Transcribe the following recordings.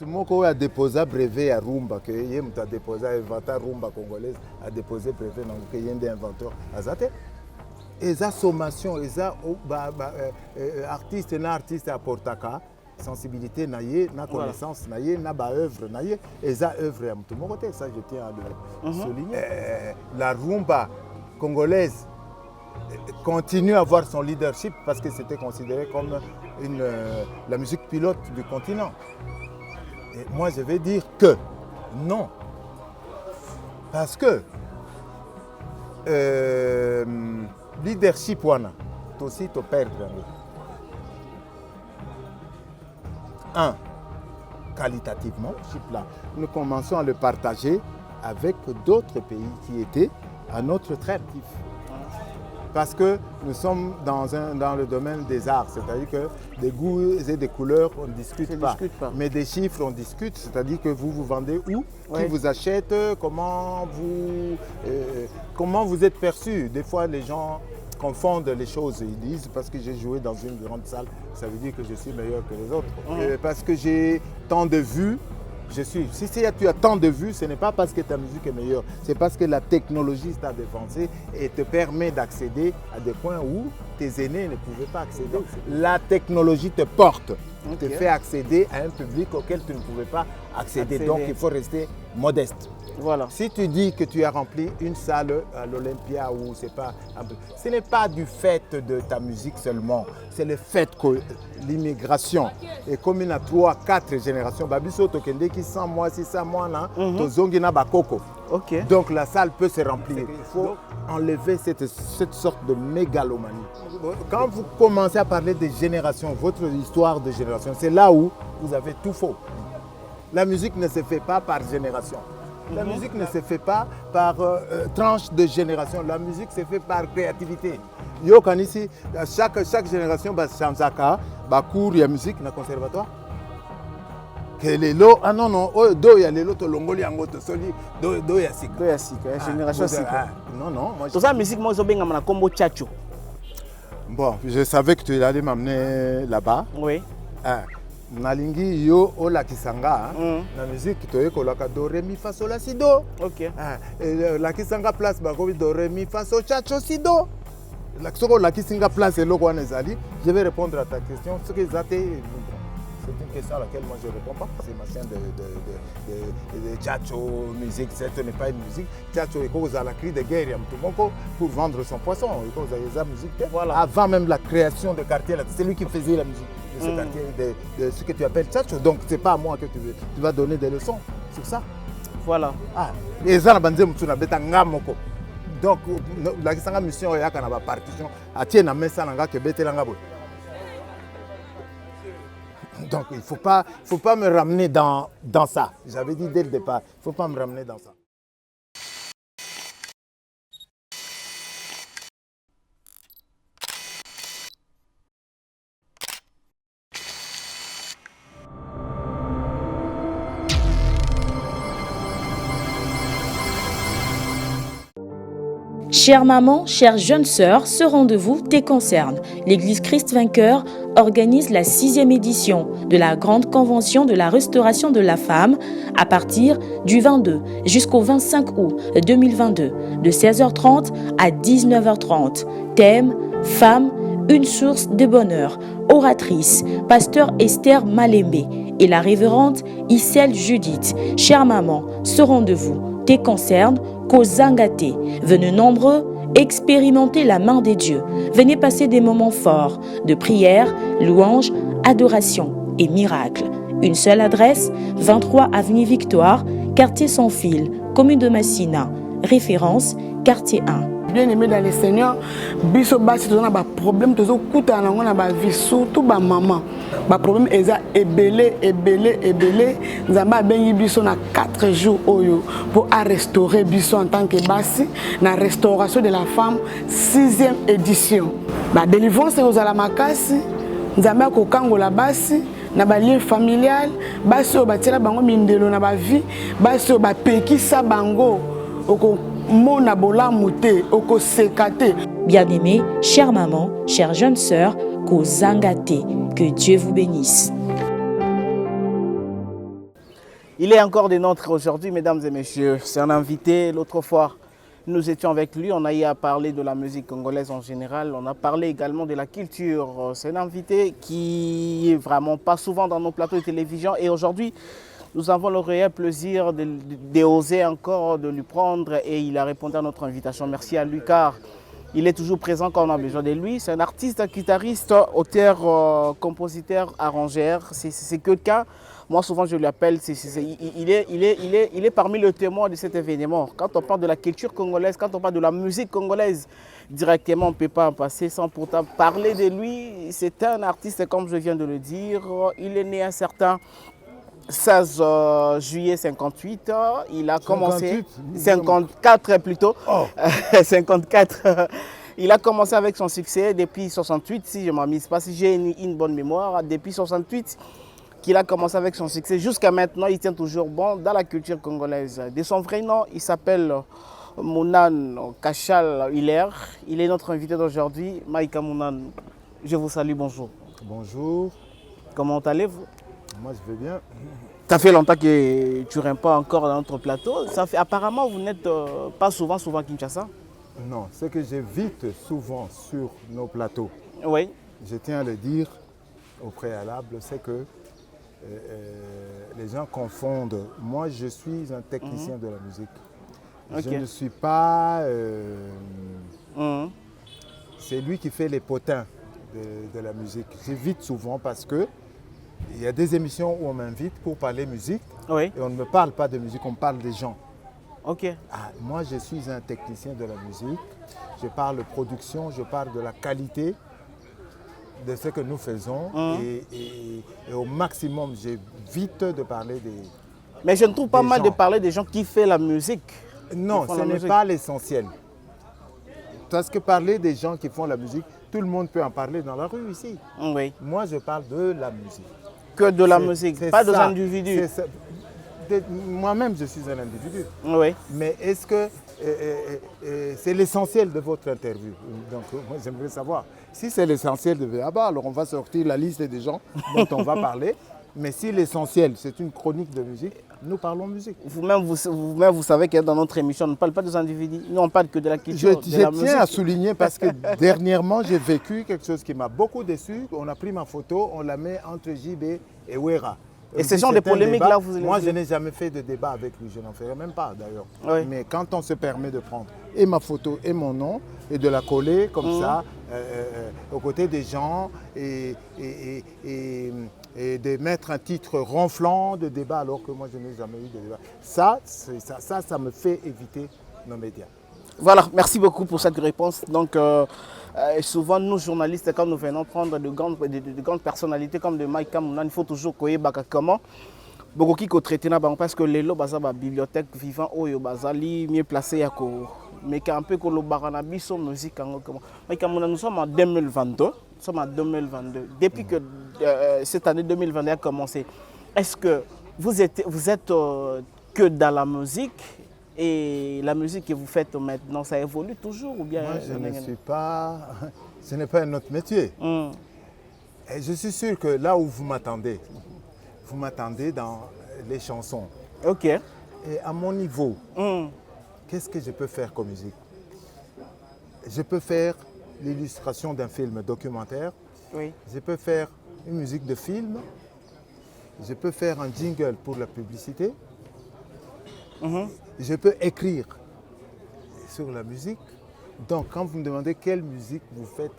Tout le monde a déposé brevet à Rumba, que il a déposé inventaire Rumba congolaise, a déposé brevet dans le pays d'inventeur. Azate. Et ça sommation, et ça artiste na artiste à Portaka, sensibilité naïe, na connaissance naïe, na ba œuvre naïe, et ça œuvre à tout le monde. Ça je tiens à le souligner. La Rumba congolaise continue à avoir son leadership parce que c'était considéré comme la musique pilote du continent. Et moi, je vais dire que non. Parce que leadership, c'est aussi te perdre. Un, qualitativement, là, nous commençons à le partager avec d'autres pays qui étaient à notre traite. Parce que nous sommes dans le domaine des arts, c'est-à-dire que des goûts et des couleurs, on ne discute pas. Mais des chiffres, on discute, c'est-à-dire que vous vendez où, qui vous achète, comment vous êtes perçu. Des fois, les gens confondent les choses. Ils disent, parce que j'ai joué dans une grande salle, ça veut dire que je suis meilleur que les autres. Parce que j'ai tant de vues, si tu as tant de vues, ce n'est pas parce que ta musique est meilleure, c'est parce que la technologie t'a défoncé et te permet d'accéder à des points où tes aînés ne pouvaient pas accéder. La technologie te porte, te fait accéder à un public auquel tu ne pouvais pas accéder. Donc il faut rester modeste. Voilà. Si tu dis que tu as rempli une salle à l'Olympia, ce n'est pas du fait de ta musique seulement, c'est le fait que l'immigration est comme une à 3-4 générations. Qui 100 mois, 600 mois, donc la salle peut se remplir. Il faut enlever cette sorte de mégalomanie. Quand vous commencez à parler de génération, votre histoire de génération, c'est là où vous avez tout faux. La musique ne se fait pas par génération. La musique ne se fait pas par tranche de génération. La musique se fait par créativité. Ici, chaque génération va changer cours de musique dans le conservatoire. Ah non, non, il y a les lots longoli en goto soli, do ya sika. Do ya sika, génération sika. Non, non, moi. Tout ça, musique, moi, je suis en combo tchatcho. Bon, je savais que tu allais m'amener là-bas. Oui. Nalingi yo ola kisanga, la musique to ekolaka do ré mi fa sol la si do. OK. La kisanga place ba ko do ré mi fa sol tchatcho si do. La kisanga place et loko nezali. Je vais répondre à ta question. Ce que c'est une question à laquelle moi je ne réponds pas. C'est ma chaîne de tchatcho, musique, ce n'est pas une musique. Tchatcho est cause à la cri de guerre pour vendre son poisson. La musique. Voilà. Avant même la création de quartier, c'est lui qui faisait la musique de ce quartier, de ce que tu appelles tchatcho. Donc ce n'est pas à moi que tu vas donner des leçons sur ça. Voilà. Les gens ont donc la mission est à la partition. Donc il ne faut pas me ramener dans ça. J'avais dit dès le départ, il ne faut pas me ramener dans ça. Chère maman, chère jeune sœur, ce rendez-vous te concerne. L'Église Christ Vainqueur organise la 6e édition de la Grande Convention de la Restauration de la Femme à partir du 22 jusqu'au 25 août 2022, de 16h30 à 19h30. Thème « Femme, une source de bonheur ». Oratrice, pasteur Esther Malembe et la révérende Issel Judith. Chère maman, ce rendez-vous te concerne. Kozangate. Venez nombreux expérimenter la main des dieux. Venez passer des moments forts de prière, louange, adoration et miracle. Une seule adresse, 23 avenue Victoire, quartier Sans Fil, commune de Massina. Référence, quartier 1. Bien-aimé dans le Seigneur, biso basi tozana ba problème tozo kuta na ngona ba vie surtout ba maman. Ba problème eza ebelé nzamba bengi biso na 4 jours oyo pour restaurer biso en tant que basi na restauration de la femme 6e édition. Ba délivrance ozala makasi nzamba ko kangola basi na ba lien familial, basi o batela bango mindelo na ba vie, basi o ba pekisa bango oko Bien-aimée, chère maman, chère jeune sœur, Kozangate, que Dieu vous bénisse. Il est encore des nôtres aujourd'hui, mesdames et messieurs. C'est un invité. L'autre fois, nous étions avec lui. On a eu à parler de la musique congolaise en général. On a parlé également de la culture. C'est un invité qui est vraiment pas souvent dans nos plateaux de télévision. Et aujourd'hui, nous avons le réel plaisir d'oser encore de lui prendre. Et il a répondu à notre invitation. Merci à lui car il est toujours présent quand on a besoin de lui. C'est un artiste, guitariste, auteur, compositeur, arrangeur. C'est quelqu'un. Moi, souvent, je l'appelle, il est parmi les témoins de cet événement. Quand on parle de la culture congolaise, quand on parle de la musique congolaise, directement, on ne peut pas en passer sans pourtant parler de lui. C'est un artiste, comme je viens de le dire. Il est né un certain 16 juillet 58. Il a commencé... 54 plutôt. Oh. 54. Il a commencé avec son succès depuis 68, si je ne m'amuse pas, si j'ai une bonne mémoire. Depuis 68, qu'il a commencé avec son succès. Jusqu'à maintenant, il tient toujours bon dans la culture congolaise. De son vrai nom, il s'appelle Mounan Kachal Hilaire. Il est notre invité d'aujourd'hui. Maïka Mounan, je vous salue, bonjour. Bonjour. Comment allez-vous? Moi, je vais bien. Ça fait longtemps que tu ne rentres pas encore dans notre plateau. Apparemment, vous n'êtes pas souvent à Kinshasa? Non, ce que j'évite souvent sur nos plateaux, oui. Je tiens à le dire au préalable, c'est que les gens confondent. Moi, je suis un technicien de la musique. Okay. Je ne suis pas... C'est lui qui fait les potins de la musique. J'évite souvent parce que il y a des émissions où on m'invite pour parler musique, oui. Et on ne me parle pas de musique, on parle des gens. Okay. Moi, je suis un technicien de la musique. Je parle de production, je parle de la qualité de ce que nous faisons et au maximum, j'évite de parler des... Mais je ne trouve pas mal de parler des gens qui font la musique. Non, ce n'est pas l'essentiel. Parce que parler des gens qui font la musique, tout le monde peut en parler dans la rue ici. Oui. Moi, je parle de la musique. Que de la musique, pas des individus. Moi-même, je suis un individu. Oui. Mais est-ce que c'est l'essentiel de votre interview? Donc, moi, j'aimerais savoir. Si c'est l'essentiel de Véaba, alors on va sortir la liste des gens dont on va parler. Mais si l'essentiel, c'est une chronique de musique, nous parlons musique. Vous-même, vous savez que dans notre émission, on ne parle pas des individus. Nous, on parle que de la culture, de la musique. Je tiens à souligner parce que dernièrement, j'ai vécu quelque chose qui m'a beaucoup déçu. On a pris ma photo, on la met entre JB et Wera. Et ce genre de polémiques-là, moi, je n'ai jamais fait de débat avec lui. Je n'en ferai même pas, d'ailleurs. Oui. Mais quand on se permet de prendre et ma photo et mon nom et de la coller comme ça, aux côtés des gens et de mettre un titre ronflant de débat alors que moi, je n'ai jamais eu de débat. Ça me fait éviter nos médias. Voilà, merci beaucoup pour cette réponse. Donc, souvent, nous, journalistes, quand nous venons prendre de grandes personnalités comme de Maïka Mounan, il faut toujours connaître comment beaucoup qui traiter parce que les lots, la bibliothèque vivant, mieux placé mais un peu comme le baranabi, son musique. Maïka Mounan, nous sommes en 2022. Depuis que cette année 2022 a commencé, est-ce que vous êtes que dans la musique? Et la musique que vous faites maintenant, ça évolue toujours ou bien? Moi, ce n'est pas un autre métier. Et je suis sûr que là où vous m'attendez dans les chansons. Ok. Et à mon niveau, qu'est-ce que je peux faire comme musique? Je peux faire l'illustration d'un film documentaire. Oui. Je peux faire une musique de film. Je peux faire un jingle pour la publicité. Je peux écrire sur la musique. Donc, quand vous me demandez quelle musique vous faites,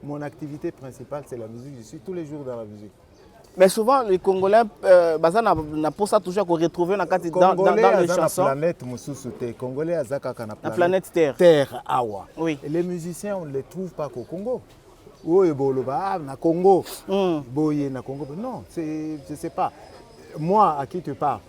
mon activité principale, c'est la musique. Je suis tous les jours dans la musique. Mais souvent, les Congolais n'a pas ça toujours qu'on retrouve dans les chansons. Congolais, la planète Terre. Terre, Awa. Oui. Et les musiciens, on ne les trouve pas qu'au Congo. Oui, na Congo. Boye na Congo. Non, je ne sais pas. Moi, à qui tu parles,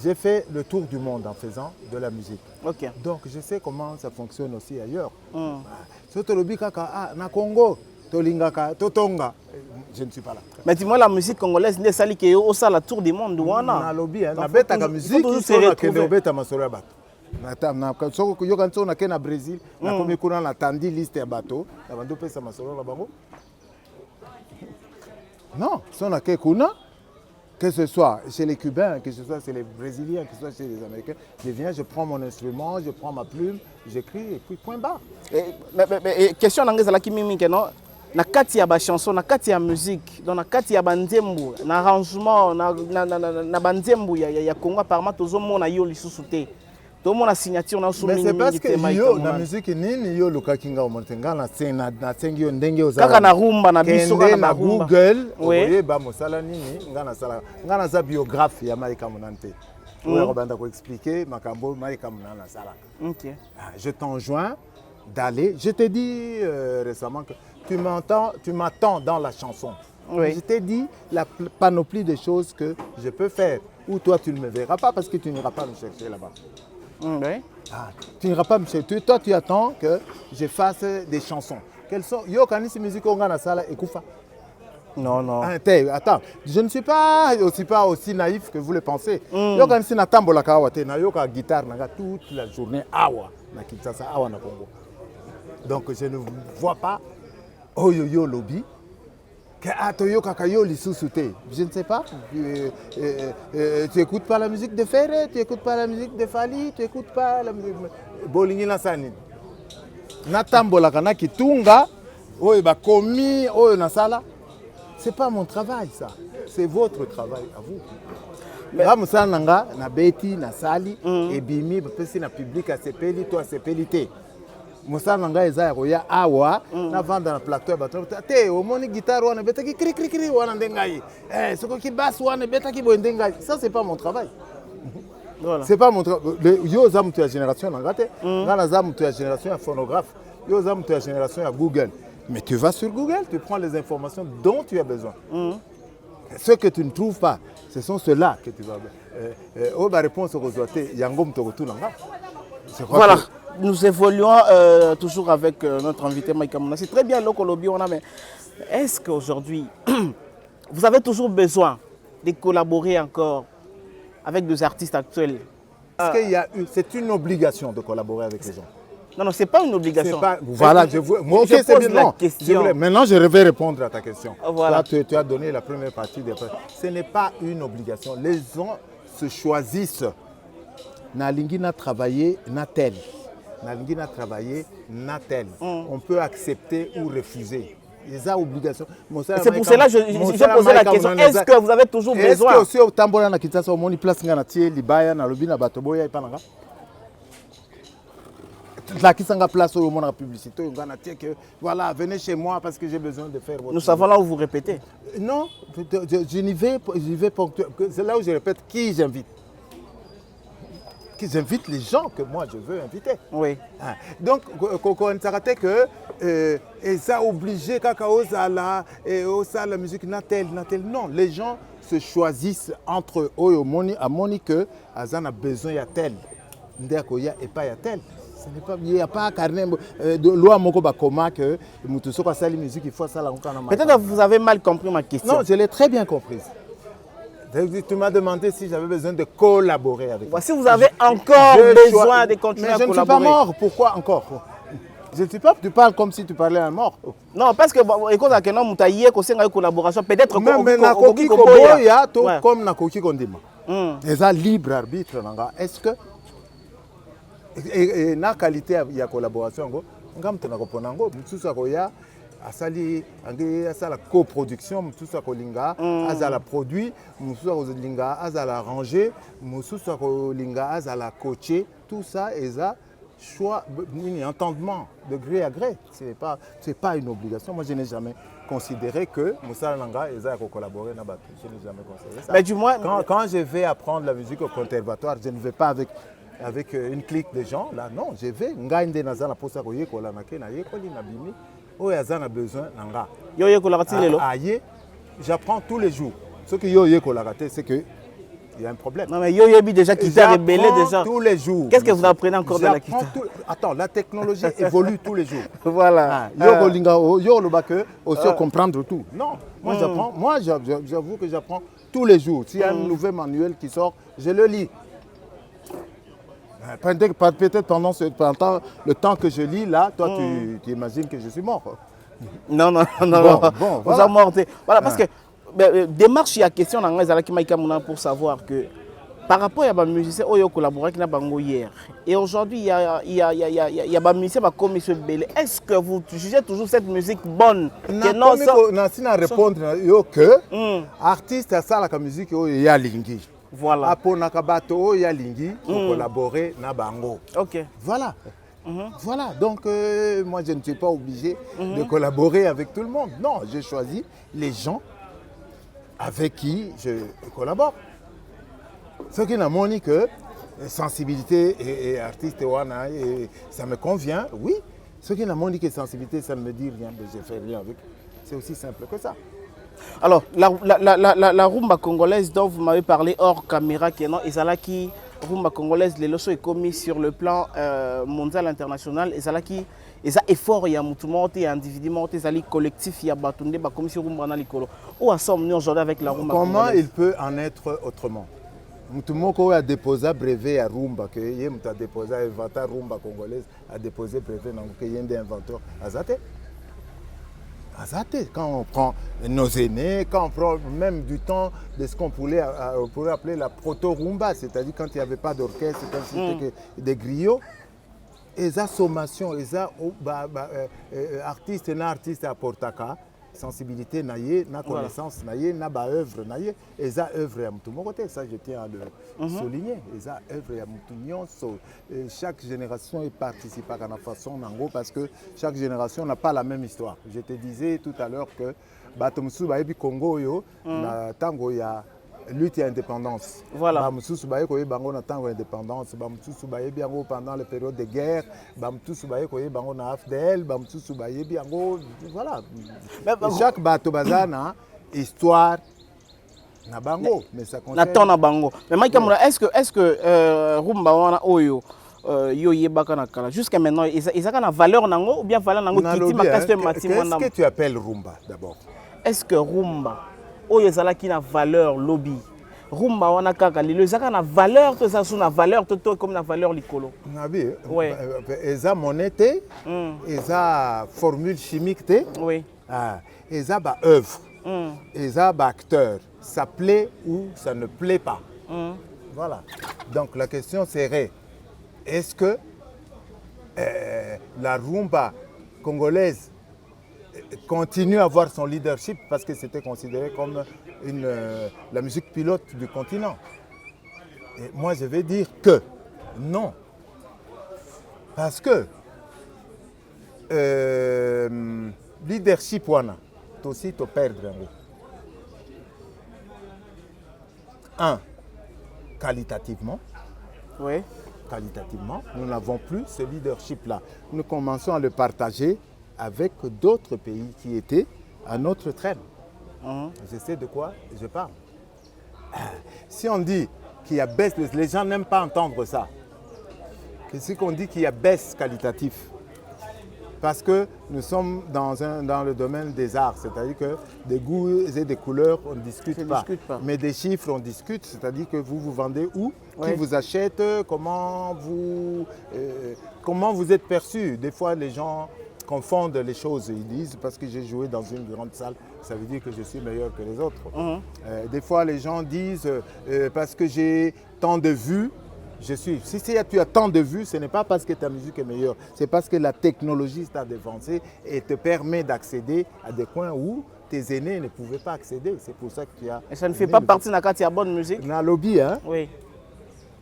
j'ai fait le tour du monde en faisant de la musique. Okay. Donc, je sais comment ça fonctionne aussi ailleurs. Na Congo, Tolingaka, Totonga, je ne suis pas là. Mais dis-moi, la musique congolaise, n'est pas que au la tour du monde. Na lobby, na beta ka musique, na beta masolo bato. Na soko yo kanso na kena Brésil, na komi kuna na tandi liste ya bato, na bando pesa masolo la bango. Non, so na ke kuna Que ce soit chez les Cubains, que ce soit chez les Brésiliens, que ce soit chez les Américains, je viens, je prends mon instrument, je prends ma plume, j'écris et puis point barre. Question nanga ezalaki mimi ke non na kati ya ba chanson na kati ya musique donc na kati ya banzembo na arrangement na banzembo ya Congo apparemment tozomona yo lisusu te tomona signature na mais c'est parce que yo na musique nini yo lokaki nga omontenga na scène na sengi yo ndenge ozala kaka na rumba na biso kaka na Google oui oye ba mosala nini nga na sa biographie ya Maïka Munante oyo banda ko expliquer makambo Maïka Munana sala. OK. Je t'enjoins d'aller, je t'ai dit récemment que tu m'attends dans la chanson. Oui. Je t'ai dit la panoplie de choses que je peux faire ou toi tu ne me verras pas parce que tu n'iras pas me chercher là-bas. Oui. Tu n'iras pas me chercher. Toi, tu attends que je fasse des chansons. Quelles sont yo kanisi musique on na sala ekufa. Non, non. Attends, je ne suis pas aussi naïf que vous le pensez. Yo kanisi na tambola kawa te na yo ka guitare na toute la journée awa na Kinshasa awa na Congo. Donc je ne vois pas oyo yo lobby que atoyo kakayo lisusu te. Je ne sais pas. Tu écoutes pas la musique de Ferré, tu écoutes pas la musique de Fali, tu écoutes pas la musique Bolingi na Sani. Natambola kana kitunga oyo ba komi oyo na sala. C'est pas mon travail ça. C'est votre travail à vous. Mais musala nanga na beti na sali et bimi pesi na public a sepeli to a sepelité. Musala nanga eza ya awa na vanda na plateau bato te omoni guitare wana betaki kri kri kri wana ndengai soko ki basse wana betaki bo ndengai ça c'est pas mon travail. Voilà. C'est pas mon travail. Yo za mutu ya génération nanga te ngana za mutu ya génération ya phonographe yo za mutu ya génération ya Google. Mais tu vas sur Google, tu prends les informations dont tu as besoin. Ce que tu ne trouves pas, ce sont ceux-là que tu vas... la réponse au Voilà, nous évoluons toujours avec notre invité Maïka Munana. C'est très bien l'Okolobi, mais est-ce qu'aujourd'hui, vous avez toujours besoin de collaborer encore avec des artistes actuels? C'est une obligation de collaborer avec les gens. Non, non, ce n'est pas une obligation. Voilà, je pose la question. Maintenant, je vais répondre à ta question. Voilà. Là, tu as donné la première partie. Ce n'est pas une obligation. Les gens se choisissent. Nalingi n'a travaillé, n'a tel. Nalingi n'a travaillé, n'a tel. On peut accepter ou refuser. Les obligations. C'est pour cela que je posais la question. Est-ce que vous avez toujours besoin? Est-ce que aussi au Tambola na Kinshasa au moni place ngana tie libaya na lobi na batoboya ipananga? La qui s'en place au monde la publicité, que voilà, venez chez moi parce que j'ai besoin de faire votre... Nous savons là où vous répétez. Non, je n'y vais ponctuellement. C'est là où je répète qui j'invite. J'invite les gens que moi je veux inviter. Oui. Donc, on s'arrête que et ça obligé cacao la musique natel. Non, les gens se choisissent entre eux à moni que Azan a besoin de tel, Ndekoya et pas à tel. Il n'y a pas carnet de loi moko bakoma que mutuso ka sali musique il faut ça là. Peut-être que vous avez mal compris ma question. Non, je l'ai très bien comprise. Tu m'as demandé si j'avais besoin de collaborer avec vous. Si vous avez encore besoin de continuer à collaborer. Mais je ne suis pas mort, pourquoi encore? Je ne suis pas, tu parles comme si tu parlais à un mort. Non, parce que écoute, à quel moment tu as eu une collaboration, peut-être que comme Nakoki Kondima. Les a libre arbitre. Est-ce que et na qualité ya collaboration ngo ngam tena ko ponango mutsusa ko ya asali angi asala coproduction mutsusa ko linga azala produit mutsusa ko linga azala arranger mutsusa ko linga azala coacher tout ça eza choix un entendement de gré à gré, c'est pas une obligation. Moi je n'ai jamais considéré que Moussa Nanga eza ko collaborer na batu, je n'ai jamais considéré ça. Mais du moins quand je vais apprendre la musique au conservatoire, je ne vais pas avec une clique de gens, là, non, je vais. Ngaïnde nazana posa koye kola nake na yekoli na bimi. Oya zana besoin nanga. Yo yekola katile aye, j'apprends tous les jours. Ce que yo yekola kate, c'est que il y a un problème. Non mais yo yebi déjà qui t'a rebellé déjà. Tous les jours. Qu'est-ce que vous apprenez encore de la guitare? Attends, la technologie évolue tous les jours. Voilà. Yo kolinga yo lo bake aussi comprendre tout. Non, moi j'apprends. Moi j'avoue que j'apprends tous les jours. S'il y a un nouvel manuel qui sort, je le lis. Peut-être pendant le temps que je lis, là, toi, tu imagines que je suis mort. Non. Bon, vous êtes mort. Voilà, parce que démarche, il y a question dans les Alaki Maïka Mouna pour savoir que par rapport à des musiciens qui ont collaboré avec Bango hier, et aujourd'hui il y a des musiciens qui ont commis ce bel. Est-ce que vous jugez toujours cette musique bonne? Je répondre que artiste à ça la musique il y a lingi. Voilà. Apo nakabato il y a lingi pour collaborer na bango. Ok. Voilà. Voilà, donc moi je ne suis pas obligé de collaborer avec tout le monde. Non, j'ai choisi les gens avec qui je collabore. Ce qui n'a montré que sensibilité et artiste, ça me convient, oui. Ce qui n'a montré que sensibilité, ça ne me dit rien, je ne fais rien avec. C'est aussi simple que ça. Alors, la rumba congolaise dont vous m'avez parlé hors caméra, qui est non, Ezalaki, rumba congolaise, les leçons est commis sur le plan mondial, international, Ezalaki, Eza effort, il y a mutumo, il y a individuellement, il y a collectif, il y a batunde, ba commission rumba na likolo. Où sommes-nous aujourd'hui avec la rumba congolaise? Comment il peut en être autrement? Mutumoko a déposé brevet à rumba, que il a déposé inventeur rumba congolaise, a déposé brevet donc il y a des inventeurs Azate. Azate, quand on prend nos aînés, quand on prend même du temps de ce qu'on pourrait appeler la proto-rumba, c'est-à-dire quand il n'y avait pas d'orchestre, quand c'était que des griots, et ça sommation, et ça artiste et artiste à Portaka, sensibilité naïe, na connaissance naïe, na ba œuvre naïe, et ça œuvre à tout mon côté, ça je tiens à le souligner, et ça œuvre à tout chaque génération y participe à la façon nango parce que chaque génération n'a pas la même histoire. Je te disais tout à l'heure que batomsu ba ebi Congo yo na tango ya lutte à indépendance. Voilà. Bamsusu baye koye bango na tango indépendance, bamsusu baye biango pendant les périodes de guerre, bamsusu baye koye bango na AFDL, bamsusu baye biango voilà. Chaque bateau bazana histoire na bango, mais ça concerne na na bango. Mais Mike Kamura, est-ce que rumba wana oyo yo yebaka na kala jusqu'à maintenant ils ont une valeur nango ou bien valeur nango kiti makaspe matima na. Qu'est-ce que tu appelles rumba d'abord? Est-ce que rumba oyo ezalaki na valeur lobby rumba wana kaka lelo ezaka na valeur to ça sous na valeur to comme na valeur likolo nabi eza monnaie eza formule chimique te oui eza ba œuvre eza ba acteur, ça plaît ou ça ne plaît pas. Voilà, donc la question serait est-ce que la rumba congolaise continue à avoir son leadership parce que c'était considéré comme la musique pilote du continent. Et moi, je vais dire que non. Parce que leadership, c'est aussi te perdre. Un, qualitativement. Oui. Qualitativement, nous n'avons plus ce leadership-là. Nous commençons à le partager avec d'autres pays qui étaient à notre traîne. Je sais de quoi je parle. Si on dit qu'il y a baisse, les gens n'aiment pas entendre ça. C'est qu'on dit qu'il y a baisse qualitative. Parce que nous sommes dans le domaine des arts, c'est-à-dire que des goûts et des couleurs, on ne discute pas. Mais des chiffres, on discute, c'est-à-dire que vous vendez où, qui vous achète, comment vous êtes perçu. Des fois, les gens confondent les choses. Ils disent parce que j'ai joué dans une grande salle, ça veut dire que je suis meilleur que les autres. Des fois, les gens disent parce que j'ai tant de vues, je suis. Si tu as tant de vues, ce n'est pas parce que ta musique est meilleure, c'est parce que la technologie t'a dévancé et te permet d'accéder à des coins où tes aînés ne pouvaient pas accéder. C'est pour ça que tu as. Et ça ne fait pas partie de la bonne musique. Dans le lobby, hein? Oui.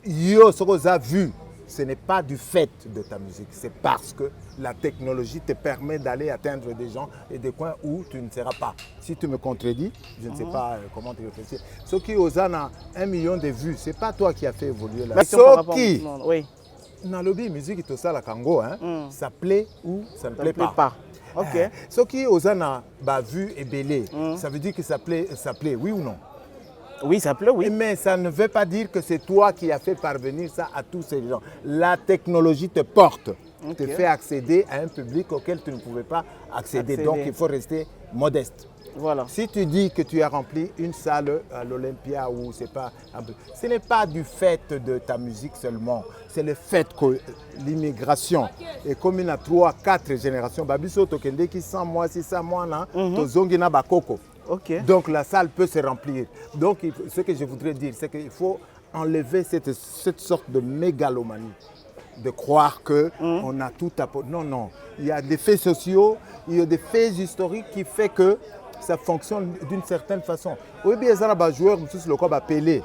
Yo, ce qu'on a vu, ce n'est pas du fait de ta musique, c'est parce que la technologie te permet d'aller atteindre des gens et des coins où tu ne seras pas. Si tu me contredis, je ne sais pas comment te réfléchir. Ce qui aux a 1 million de vues, ce n'est pas toi qui as fait évoluer la musique. Ce qui, dans le lobby, musique, tout ça, la Congo, hein, ça plaît ou ça ne plaît pas. Ok. Ce qui aux a vu et belé, ça veut dire que ça plaît, oui ou non? Oui, ça plaît, oui. Mais ça ne veut pas dire que c'est toi qui as fait parvenir ça à tous ces gens. La technologie te porte, te fait accéder à un public auquel tu ne pouvais pas accéder. Donc, il faut rester modeste. Voilà. Si tu dis que tu as rempli une salle à l'Olympia ou c'est pas, ce n'est pas du fait de ta musique seulement, c'est le fait que l'immigration est comme une à 3-4 générations. Babiso tokende qui 100 mois, 600 mois là, tozongi na bakoko. Ok. Donc la salle peut se remplir. Donc ce que je voudrais dire, c'est qu'il faut enlever cette sorte de mégalomanie, de croire qu'on a tout à... Non, non. Il y a des faits sociaux, il y a des faits historiques qui font que ça fonctionne d'une certaine façon. Oui, bien, ça, les joueurs, le club appelé.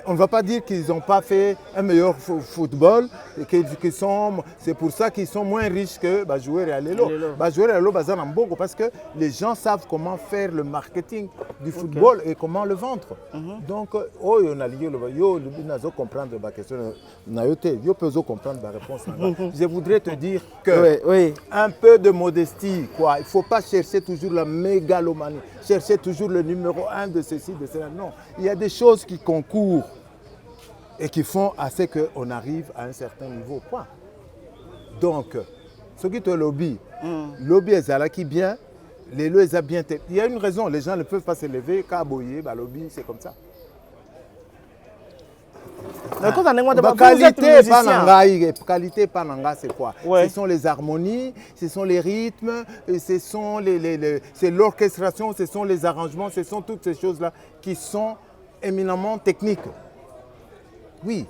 On ne va pas dire qu'ils n'ont pas fait un meilleur football, c'est pour ça qu'ils sont moins riches que les joueurs à l'élo. Les joueurs à l'élo, parce que les gens savent comment faire le marketing du football et comment le vendre. Donc, on a lié le comprendre la question, on peut comprendre la réponse. Je voudrais te dire que un peu de modestie, quoi. Il ne faut pas chercher toujours la mégalomanie, chercher toujours le numéro 1 de ceci, de cela. Non, il y a des choses qui concourent et qui font assez qu'on arrive à un certain niveau. Point. Donc, ce qui est le lobby, lobby est là qui bien, les lois est bien. Il y a une raison, les gens ne peuvent pas se lever, kaboyer, lobby, c'est comme ça. Qualité pananga, c'est quoi? Ce sont les harmonies, ce sont les rythmes, c'est l'orchestration, ce sont les arrangements, ce sont toutes ces choses-là qui sont éminemment techniques. Oui.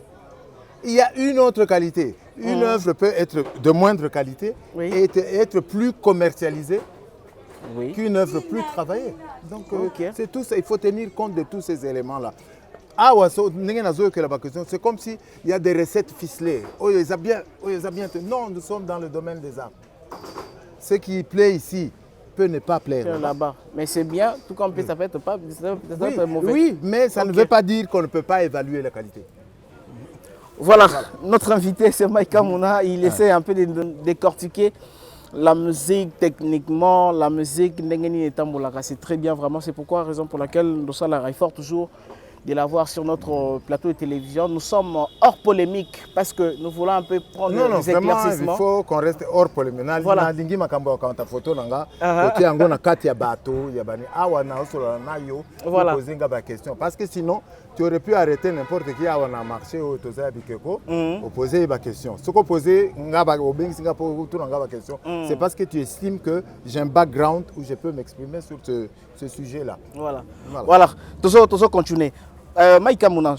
Il y a une autre qualité. Une œuvre peut être de moindre qualité et être plus commercialisée qu'une œuvre plus travaillée. Donc, c'est tout ça. Il faut tenir compte de tous ces éléments-là. C'est comme s'il y a des recettes ficelées. Non, nous sommes dans le domaine des arts. Ce qui plaît ici peut ne pas plaire là-bas. Mais c'est bien, tout comme ça peut être pas mauvais. Oui, mais ça ne veut pas dire qu'on ne peut pas évaluer la qualité. Voilà, notre invité c'est Maïka Mouna, il essaie un peu de décortiquer la musique techniquement, la musique c'est très bien vraiment, c'est pourquoi raison pour laquelle nous sommes à Raifort toujours de la voir sur notre plateau de télévision. Nous sommes hors polémique parce que nous voulons un peu prendre des éclaircissements. Il faut qu'on reste hors polémique. Voilà. Parce que sinon, tu aurais pu arrêter n'importe qui à un marché ou tu poser la question. Ce qu'on posait, c'est parce que tu estimes que j'ai un background où je peux m'exprimer sur ce sujet-là. Voilà. Toujours continuer. Maïka Mouna,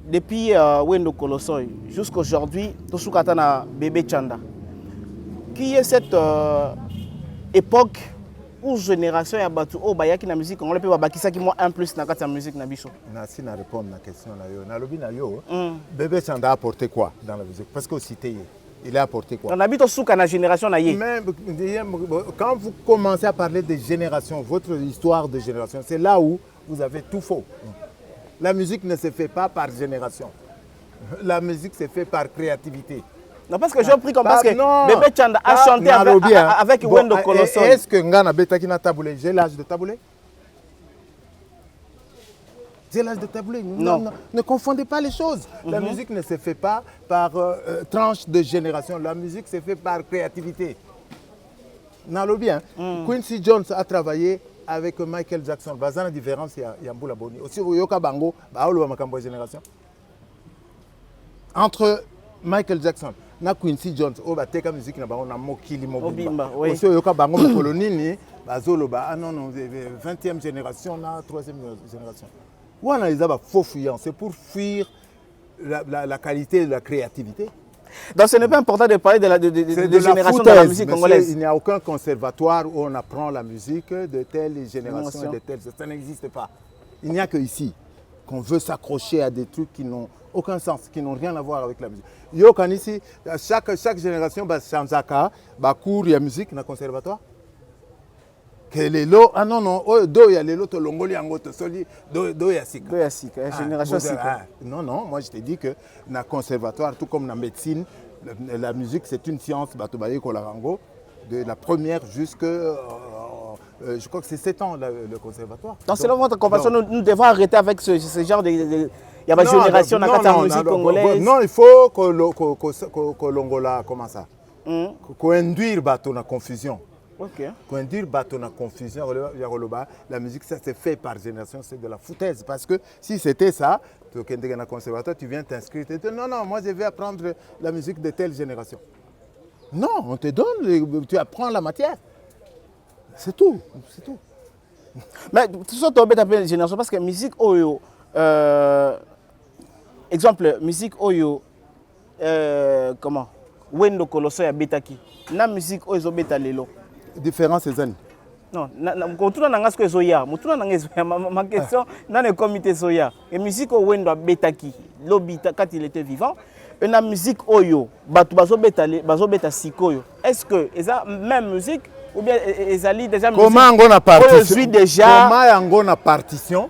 depuis Wendo Kolosoi jusqu'à aujourd'hui, tu as Bébé Chanda. Qui est cette époque ou génération ya batu o bayaki na musique on peut bakisa ki moi un plus na kati ya musique na biso. Na si na répondre na question na yo. Na lobi na yo. Bébé Chanda a apporté quoi dans la musique? Parce que cité il a apporté quoi? On habite souka na génération na yé. Mais quand vous commencez à parler de génération, votre histoire de génération, c'est là où vous avez tout faux. La musique ne se fait pas par génération. La musique se fait par créativité. Non, parce que j'ai pris comme parce que Bébé Chanda a chanté avec Wendo Kolosoi. Est-ce que Ngana Betaki n'a taboulé? J'ai l'âge de tabouler? J'ai l'âge de tabouler? Non. Ne confondez pas les choses. La musique ne se fait pas par tranche de génération. La musique se fait par créativité. Nalo bien. Quincy Jones a travaillé avec Michael Jackson. La différence, il y a Mboula Boni. Aussi, Yoka Bango, Makambo génération. Entre Michael Jackson na Quincy Jones, bateka musique na bango na mokili mobimba. Aussi, Yoka Bango Kolonini, Bazoloba, ah non, 20e génération, 3e génération. Voilà, ils ont faux fuyant. C'est pour fuir la qualité de la créativité. Donc ce n'est pas important de parler de génération de la musique congolaise. Il n'y a aucun conservatoire où on apprend la musique de telle génération et de telle. Ça n'existe pas. Il n'y a que ici qu'on veut s'accrocher à des trucs qui n'ont aucun sens, qui n'ont rien à voir avec la musique. Yokan ici, chaque génération va changer cours de musique dans le conservatoire. Que les lots, ah non, do ya les lots to longoli ango to soli do ya sika. Do ya sika, génération sika. Non, moi je te dis que dans le conservatoire, tout comme dans la médecine, la musique c'est une science, batobaye kolarango, de la première jusqu'à, je crois que c'est 7 ans le conservatoire. Donc selon votre compassion, nous devons arrêter avec ce genre de... Il y a une génération dans la musique congolaise. Non, il faut que l'ongola, comment ça? Qu'on induire bateau dans la confusion. Quand dire bateau dans la confusion, la musique, ça c'est fait par génération, c'est de la foutaise. Parce que si c'était ça, tu es dans le conservatoire, tu viens t'inscrire, tu dis non, moi je vais apprendre la musique de telle génération. Non, on te donne, tu apprends la matière. C'est tout, c'est tout. Mais tout ça, tu as appelé génération parce que musique oyo, exemple, musique oyo, comment? Wendo Koloso ya betaki. Na musique oyo beta lelo. Différence c'est elle. Non, quand tu as ce que zoya, ma question, dans le comité zoya, et musique au Wendo betaki, l'obita quand il était vivant, et la musique oyo, batu bazo beta sikoyo. Est-ce que c'est même musique ou bien ezali déjà musique? Comment on a partition? Déjà. Comment on a partition?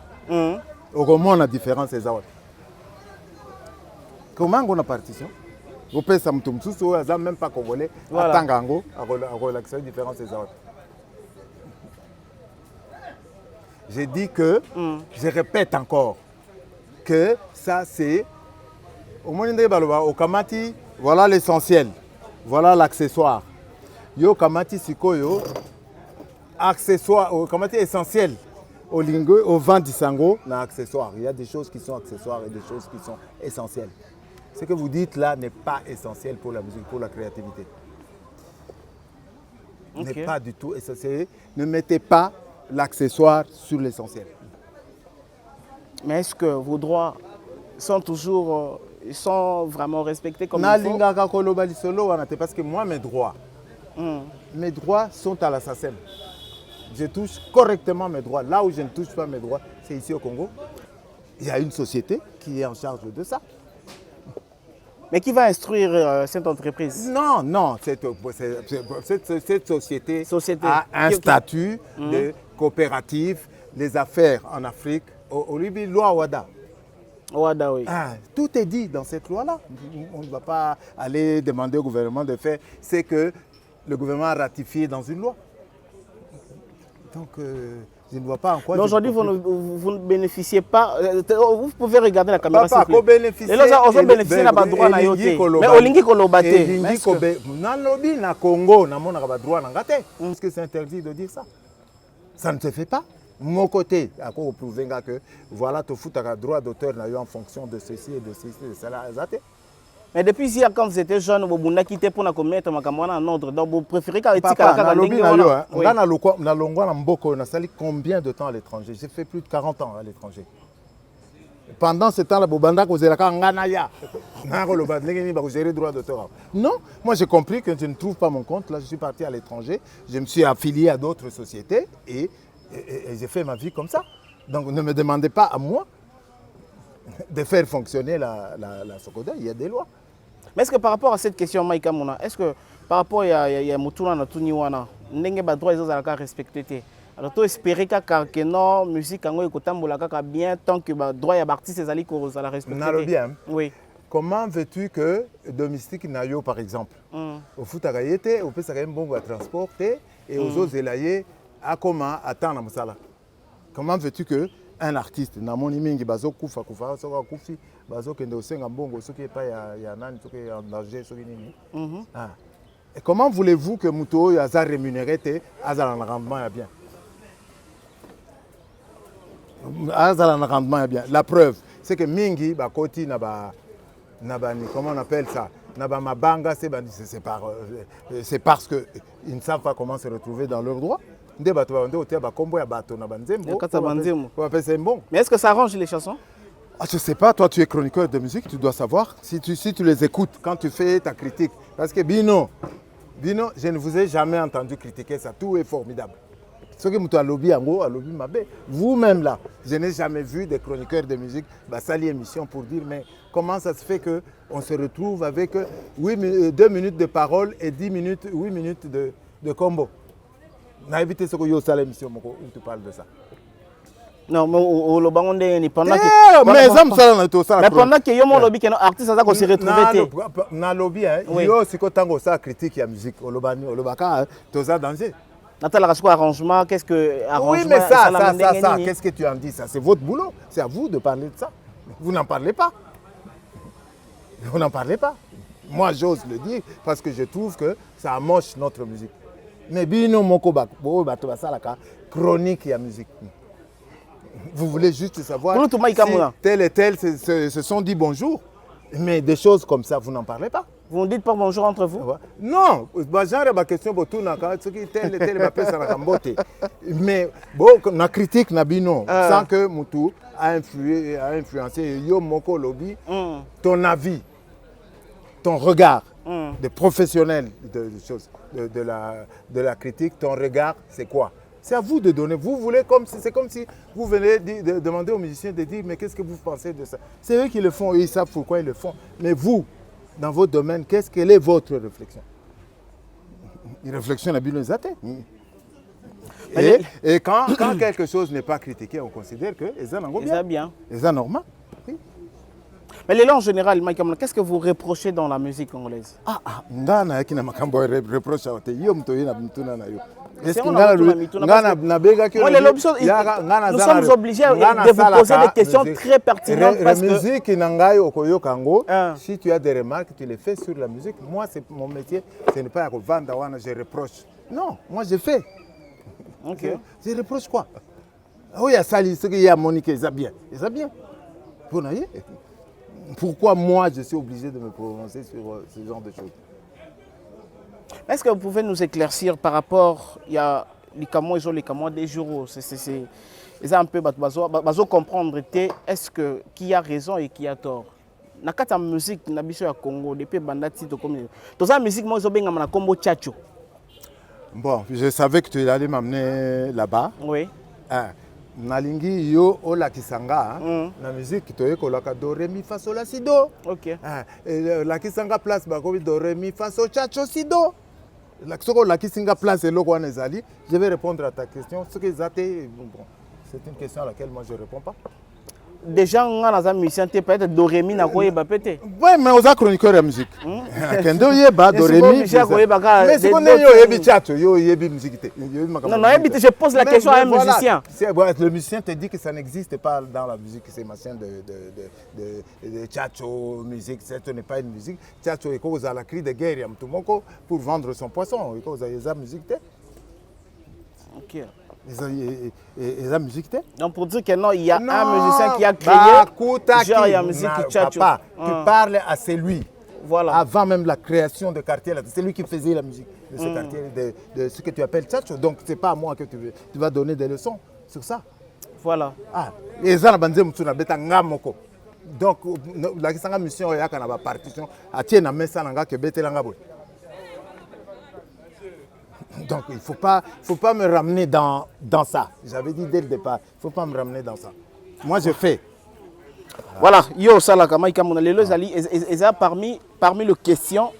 Comment on a différence c'est ça? Comment on a partition? Vous pouvez ça me même pas congolais. Tangango, à relaxer différence c'est ça. J'ai dit que, je répète encore, que ça c'est, au Kamati, voilà l'essentiel, voilà l'accessoire. Yo Kamati Sikoyo, accessoire, au Kamati essentiel, au lingo, au vent d'Isango, na accessoire. Il y a des choses qui sont accessoires et des choses qui sont essentielles. Ce que vous dites là n'est pas essentiel pour la musique, pour la créativité. Okay. N'est pas du tout essentiel. Ne mettez pas l'accessoire sur l'essentiel. Mais est-ce que vos droits sont toujours sont vraiment respectés comme il faut? Parce que moi, mes droits sont à la SACEM. Je touche correctement mes droits. Là où je ne touche pas mes droits, c'est ici au Congo. Il y a une société qui est en charge de ça. Mais qui va instruire cette entreprise? Non, non, cette société a un statut de coopérative, les affaires en Afrique, au Libye, loi WADA. WADA, oui. Tout est dit dans cette loi-là. On ne va pas aller demander au gouvernement de faire ce que le gouvernement a ratifié dans une loi. Donc, je ne vois pas en quoi... Aujourd'hui, vous ne bénéficiez pas... Vous pouvez regarder la caméra. Papa, qu'on bénéficie... Et là, on va bénéficier de droit na yoté. Mais au lingi kolobate. Dans le lobby, na Congo, na mon droit na ngate. Est-ce que c'est interdit de dire ça? Ça ne se fait pas. Mon côté, à quoi vous prouvez que voilà, tu fous un droit d'auteur en fonction de ceci et de ceci, de cela. Mais depuis hier, quand vous étiez jeune, vous avez quitté pour mettre ma caméra en ordre. Donc vous préférez qu'à combien de temps à l'étranger? J'ai fait plus de 40 ans à l'étranger. Pendant ce temps-là, non, moi j'ai compris que je ne trouve pas mon compte. Là, je suis parti à l'étranger. Je me suis affilié à d'autres sociétés et j'ai fait ma vie comme ça. Donc ne me demandez pas à moi de faire fonctionner la Sokoda. Il y a des lois. Mais est-ce que par rapport à cette question, Maïka Mouna, est-ce que par rapport à Moutouna na Tuniwana, n'engue ba droit ils ont respecté? Alors tu espérer que non musique en écotambola bien tant que ba droit ya artiste ces ali ko la respecter. Bien. Oui. Comment veux-tu que domestique nayo par exemple au foot à gaieté, au peut ça bon à transporter et aux autres élayés à comment attendre musala. Comment veux-tu que un artiste na moni mingi bazo kufa so kufi bazo kende osenga mbongo soki pa ya nani soki en danger soki nini. Et comment voulez-vous que muto ya za rémunéré te azala na rendement ya bien? Azala na rendement ya bien. La preuve c'est que mingi ba koti na ba comment on appelle ça? Na ba mabanga c'est parce que ils ne savent pas comment se retrouver dans leurs droits. Mais est-ce que ça arrange les chansons? Je ne sais pas, toi tu es chroniqueur de musique, tu dois savoir si tu les écoutes quand tu fais ta critique. Parce que Bino, je ne vous ai jamais entendu critiquer ça, tout est formidable. Ce que vous avez vous-même là, je n'ai jamais vu des chroniqueurs de musique sali émission pour dire mais comment ça se fait qu'on se retrouve avec 2 minutes de parole et 8 minutes de combo. On a évité ce que vous avez l'émission où tu parles de ça. Non, mais au Bangonde, pendant que. Mais pendant que yo mon lobby que artiste ça qu'on se retrouver. Na lobby yo c'est que tango ça critique la musique au lobani au lobaka tout ça danger. Nathalie Rasco arrangement qu'est-ce que arrangement? Oui mais ça qu'est-ce que tu en dis ça? C'est votre boulot, c'est à vous de parler de ça. Vous n'en parlez pas. Vous n'en parlez pas. Moi j'ose le dire parce que je trouve que ça amoche notre musique. Mais bino moko bato basalaka chronique ya musique. Vous voulez juste savoir si tel et tel se sont dit bonjour, mais des choses comme ça, vous n'en parlez pas. Vous ne dites pas bonjour entre vous? Non, genre ma question pour tout ce qui tel mais bon, la critique n'a bino sans que Moutou a influencé yo moko lobby ton avis, ton regard de professionnel de la critique, ton regard c'est quoi? C'est à vous de donner. Vous voulez c'est comme si vous venez de demander aux musiciens de dire mais qu'est-ce que vous pensez de ça? C'est eux qui le font, ils savent pourquoi ils le font. Mais vous, dans votre domaine, quelle est votre réflexion? Une réflexion à Binozate. Et quand quelque chose n'est pas critiqué, on considère que c'est bien. C'est normal. Oui. Mais les langues en général, Mike Kamuna, qu'est-ce que vous reprochez dans la musique congolaise? Nous sommes obligés de vous poser des questions très pertinentes. La musique, si tu as des remarques, tu les fais sur la musique. Moi, c'est mon métier, ce n'est pas à vendre, je reproche. Non, moi je fais. Okay. Je reproche quoi? Oui, il y a Sali, il y a Monique, ils bien. Ils bien. Vous voyez? Pourquoi moi je suis obligé de me prononcer sur ce genre de choses? Est-ce que vous pouvez nous éclaircir par rapport, il y a les Cameroun, ils ont les Cameroun des jours, c'est un peu bazo comprendre est-ce que qui a raison et qui a tort. Na kata musique na biso ya Congo depuis bandati to comme to ça musique moi zo benga na kombo tchatcho. Bon, je savais que tu allais m'amener là-bas. Oui. Nalingi yo ola kisanga na musique to yekolaka do re mi fa sol la si do. OK. La kisanga place ba ko do re mi fa sol tchatcho si do. La kisinga place eloko wana ezali. Je vais répondre à ta question. Ce que zate bon, c'est une question à laquelle moi je réponds pas. Déjà on a des musiciens peut-être do re mi na ko yeba pété. Oui, mais aux chroniqueurs de musique. Kendo yeba do re mi. Mais c'est qu'on est yo yebi tchatcho, yo yebi musique. Non, je pose la question à un musicien. Le musicien te dit que ça n'existe pas dans la musique, c'est machin de tchatcho, musique, ce n'est pas une musique. Tchatcho est cause à la cri de guerre pour vendre son poisson, cause à la musique. OK. Et la musique donc pour dire que non, il y a un musicien qui a créé genre il y a musique qui tchatcho. Tu parles à celui. Voilà. Avant même la création de quartier, c'est lui qui faisait la musique de ce quartier, de ce que tu appelles tchatcho. Donc c'est pas à moi que tu vas donner des leçons sur ça. Voilà. Et ça, donc la mission est à la partition. Donc il ne faut pas me ramener dans ça. J'avais dit dès le départ, il ne faut pas me ramener dans ça. Moi je fais. Voilà, yo salaka maika mona lelo zali eza parmi les questions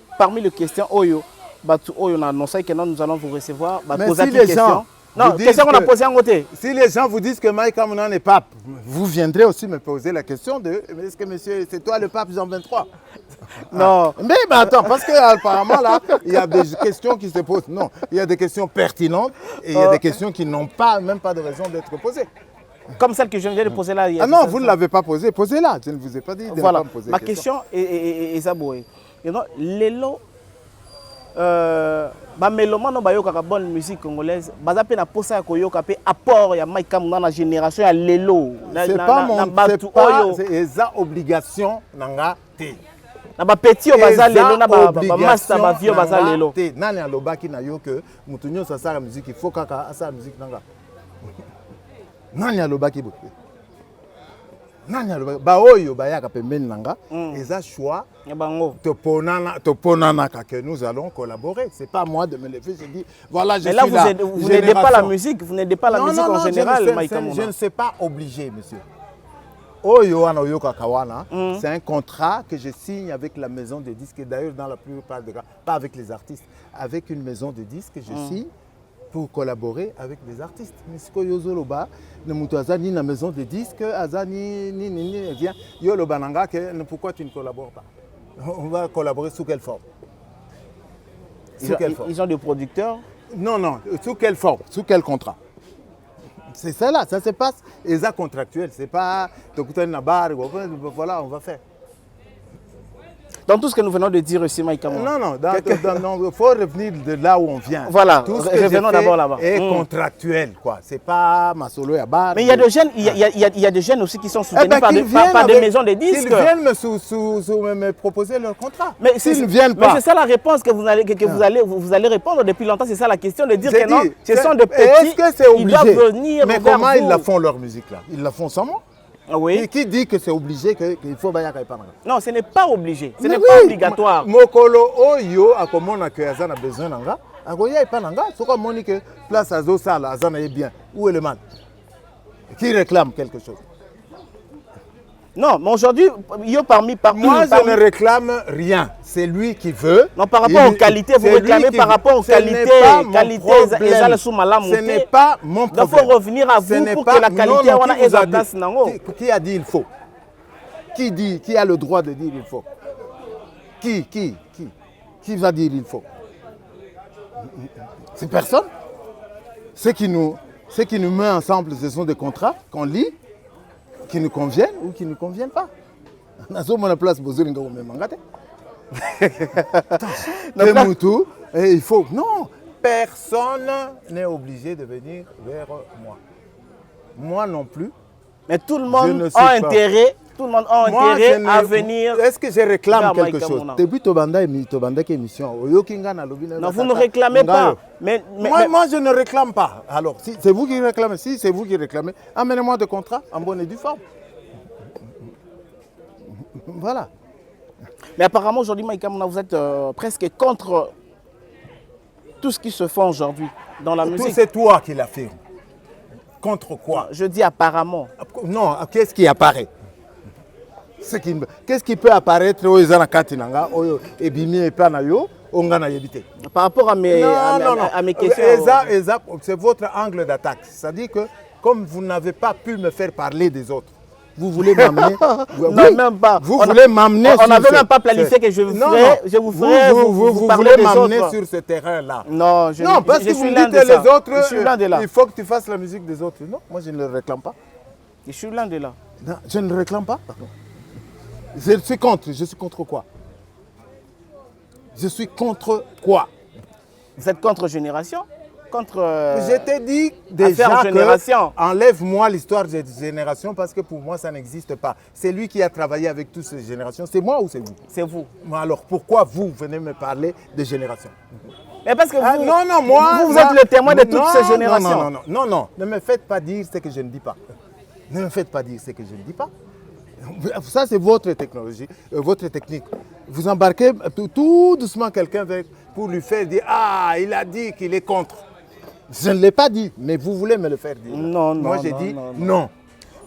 oyo batu oyo na annoncé que nous allons vous recevoir poser des questions. Non, question qu'on a posée en côté. Si les gens vous disent que Maïka Mounan n'est pape, vous viendrez aussi me poser la question de est-ce que monsieur, c'est toi le pape Jean 23? Non. Mais attends, parce qu'apparemment là, il y a des questions qui se posent. Non, il y a des questions pertinentes et il y a des questions qui n'ont même pas de raison d'être posées. Comme celle que je viens de poser là. Ah non, vous ne l'avez pas posée, posez-la. Je ne vous ai pas dit de voilà. pas me poser ma question est Zaboué. Lelo, bamélomane bayokaka bonne musique congolaise baza pe na posa ya koyoka pe apport ya Maïka Mounan na génération ya lelo c'est pas mon c'est obligation nanga te na ba petit o baza lelo na ba master ba vieux baza lelo nani alobaki na yo que mutu nyonso asala musique il faut kaka asala musique nanga nani alobaki bote nani alobaki ba oyo bayaka pembeni nanga eza choix ya bango toponana que nous allons collaborer. C'est pas moi de me lever, je dis voilà, je mais là, suis là. Vous n'aidez pas la musique, vous n'aidez pas la musique en général, Maïka Mounan. Je ne sais pas obligé, monsieur. Oyo wana oyo kakawana, c'est un contrat que je signe avec la maison de disques, et d'ailleurs dans la plupart des cas, pas avec les artistes, avec une maison de disques, je signe pour collaborer avec des artistes. Mais ce que Yozoloba, ne mutazani na maison de disques, azani ni vient Yoloba nanga que pourquoi tu ne collabores pas? On va collaborer sous quelle forme? Ils ont des producteurs? Non, sous quelle forme? Sous quel contrat? C'est ça là, ça se passe. Et ça contractuel, c'est pas voilà, on va faire. Dans tout ce que nous venons de dire aussi, Maïka Mouna. Non, il faut revenir de là où on vient. Voilà, tout ce que revenons d'abord là-bas. Est contractuel, quoi. C'est pas ma solo à barre. Mais il y a des jeunes, il y a des jeunes aussi qui sont soutenus par des maisons de disques. Ils viennent me proposer leur contrat. Mais s'ils ne viennent pas. Mais c'est ça la réponse que vous allez répondre depuis longtemps. C'est ça la question de dire que non, ce sont des petits. Est-ce que c'est obligé? Ils doivent venir. Mais comment ils la font leur musique là? Ils la font sans moi? Oui. Et qui dit que c'est obligé qu'il faut Bayaka et Pananga? Non, ce n'est pas obligé. Ce n'est pas obligatoire. Mokolo Oyo a commandé que Azan a besoin d'anga. Agoya et Pananga, c'est comme on dit que place à Zosala, Azan est bien. Où est le mal? Qui réclame quelque chose? Non, mais aujourd'hui, moi, je ne réclame rien. C'est lui qui veut. Non, par rapport aux qualités, vous réclamez par rapport aux qualités. Ce n'est pas mon problème. Il faut revenir à vous pour que la qualité ait sa place. Qui a dit il faut? Qui a le droit de dire il faut? Qui va dire il faut? C'est personne. Ce qui nous met ensemble, ce sont des contrats qu'on lit, qui nous conviennent ou qui ne nous conviennent pas. Il faut. Non, personne n'est obligé de venir vers moi. Moi non plus. Mais tout le monde a intérêt. Tout le monde a intérêt à venir. Est-ce que je réclame quelque chose? Depuis Tobanda émission. Non, vous ne réclamez pas. Moi, je ne réclame pas. Alors, si c'est vous qui réclamez, si c'est vous qui réclamez, amenez-moi des contrats en bonne et due forme. Voilà. Mais apparemment, aujourd'hui, Maïka Mouna, vous êtes presque contre tout ce qui se fait aujourd'hui dans la musique. C'est toi qui l'as fait. Contre quoi? Je dis apparemment. Non, qu'est-ce qui apparaît? Qu'est-ce qui peut apparaître aux Katinanga, aux Ebimi et Panayo, au Ngana Yébité? Par rapport à mes questions. C'est votre angle d'attaque. C'est-à-dire que, comme vous n'avez pas pu me faire parler des autres, vous voulez m'amener. Non, même pas. Vous voulez m'amener. On n'avait même pas planifié que je vous ferais. Vous voulez m'amener sur ce terrain-là. Non, parce que vous me dites que les autres, il faut que tu fasses la musique des autres. Non, moi je ne le réclame pas. Je suis loin de là. Non, je ne le réclame pas. Je suis contre. Je suis contre quoi? Je suis contre quoi? Vous êtes contre Génération? Contre. Je t'ai dit déjà que enlève-moi l'histoire de Génération parce que pour moi ça n'existe pas. C'est lui qui a travaillé avec toutes ces générations. C'est moi ou c'est vous? C'est vous. Alors pourquoi vous venez me parler de Génération? Mais parce que vous, vous êtes le témoin de toutes ces générations. Non, ne me faites pas dire ce que je ne dis pas. Ne me faites pas dire ce que je ne dis pas. Ça, c'est votre technologie, votre technique. Vous embarquez tout doucement quelqu'un pour lui faire dire « Ah, il a dit qu'il est contre ». Je ne l'ai pas dit, mais vous voulez me le faire dire. Non. Moi, j'ai dit non.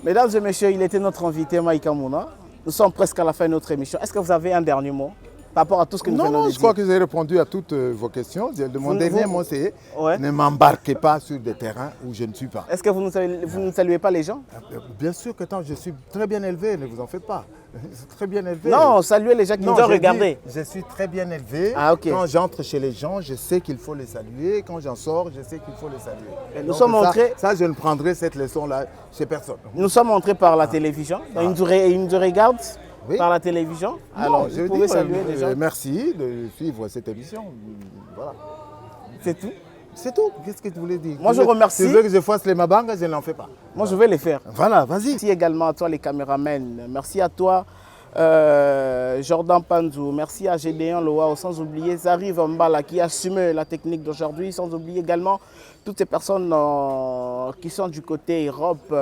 Mesdames et messieurs, il était notre invité, Maïka Mouna. Nous sommes presque à la fin de notre émission. Est-ce que vous avez un dernier mot par rapport à tout ce que nous venons de dire? Non, je crois que j'ai répondu à toutes vos questions. Mon dernier mot, c'est ne m'embarquez pas sur des terrains où je ne suis pas. Est-ce que vous ne saluez pas les gens? Bien sûr que je suis très bien élevé, ne vous en faites pas. Je suis très bien élevé. Non, saluez les gens qui nous ont regardés. Je suis très bien élevé. Okay. Quand j'entre chez les gens, je sais qu'il faut les saluer. Quand j'en sors, je sais qu'il faut les saluer. Nous sommes entrés. Ça, je ne prendrai cette leçon-là chez personne. Nous sommes entrés par la télévision. Ils nous regardent par la télévision. Alors, vous pouvez saluer les gens. Merci de suivre cette émission. Voilà. C'est tout. C'est tout. Qu'est-ce que tu voulais dire? Moi, je remercie. Tu veux que je fasse les mabangas? Je n'en fais pas. Moi, je vais les faire. Voilà, vas-y. Merci également à toi, les caméramans. Merci à toi, Jordan Panzou. Merci à Gédéon Loao. Sans oublier Zari Mbala qui a assumé la technique d'aujourd'hui. Sans oublier également toutes ces personnes qui sont du côté Europe,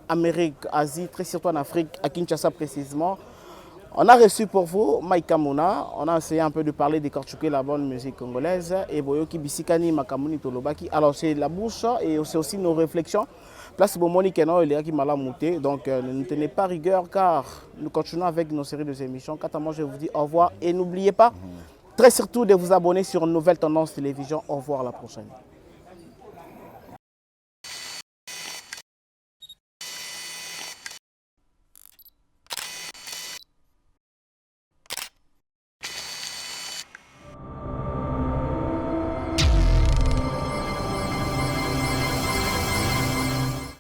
Amérique, Asie, très surtout en Afrique, à Kinshasa précisément. On a reçu pour vous Maïka Mouna. On a essayé un peu de parler, décortiquer la bonne musique congolaise. Et Boyoki Bisikani Makamuni Tolobaki. Alors c'est la bouche et c'est aussi nos réflexions. Place Bomoni Kenan et Léa qui m'a mouté. Donc ne tenez pas rigueur car nous continuons avec nos séries de émissions. Quant à moi, je vous dis au revoir et n'oubliez pas très surtout de vous abonner sur Nouvelle Tendance Télévision. Au revoir, à la prochaine.